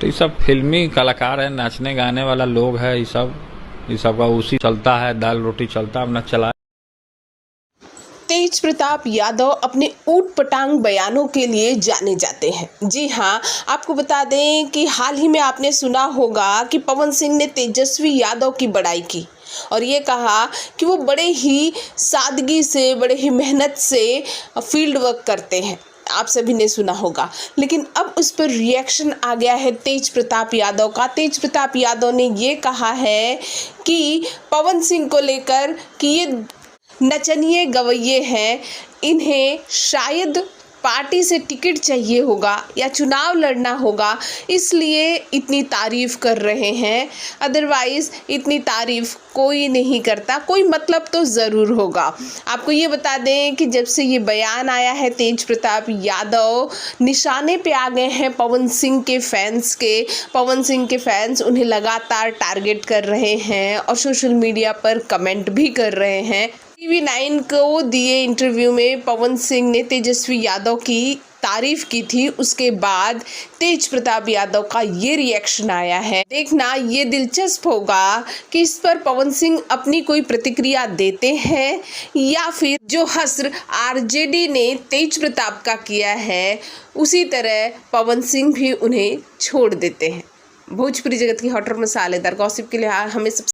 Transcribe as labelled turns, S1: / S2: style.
S1: तो ये सब फिल्मी कलाकार है, नाचने गाने वाला लोग है, ये सब का उसी चलता है, दाल रोटी चलता अपना चला।
S2: तेज प्रताप यादव अपने ऊट पटांग बयानों के लिए जाने जाते हैं। जी हाँ, आपको बता दें कि हाल ही में आपने सुना होगा कि पवन सिंह ने तेजस्वी यादव की बड़ाई की और ये कहा कि वो बड़े ही सादगी से, बड़े ही मेहनत से फील्ड वर्क करते हैं। आप सभी ने सुना होगा, लेकिन अब उस पर रिएक्शन आ गया है तेज प्रताप यादव का। तेज प्रताप यादव ने ये कहा है कि पवन सिंह को लेकर कि ये नचनिए गवैये हैं, इन्हें शायद पार्टी से टिकट चाहिए होगा या चुनाव लड़ना होगा, इसलिए इतनी तारीफ कर रहे हैं। अदरवाइज इतनी तारीफ कोई नहीं करता, कोई मतलब तो ज़रूर होगा। आपको ये बता दें कि जब से ये बयान आया है, तेज प्रताप यादव निशाने पे आ गए हैं पवन सिंह के फैंस के। पवन सिंह के फैंस उन्हें लगातार टारगेट कर रहे हैं और सोशल मीडिया पर कमेंट भी कर रहे हैं। TV9 को दिए इंटरव्यू में पवन सिंह ने तेजस्वी यादव की तारीफ की थी। उसके बाद तेज प्रताप यादव का ये रिएक्शन आया है। देखना ये दिलचस्प होगा कि इस पर पवन सिंह अपनी कोई प्रतिक्रिया देते हैं या फिर जो हस्र RJD ने तेज प्रताप का किया है उसी तरह पवन सिंह भी उन्हें छोड़ देते हैं। भोजपुरी जगत की हॉट और मसालेदार गॉसिप के लिए हमें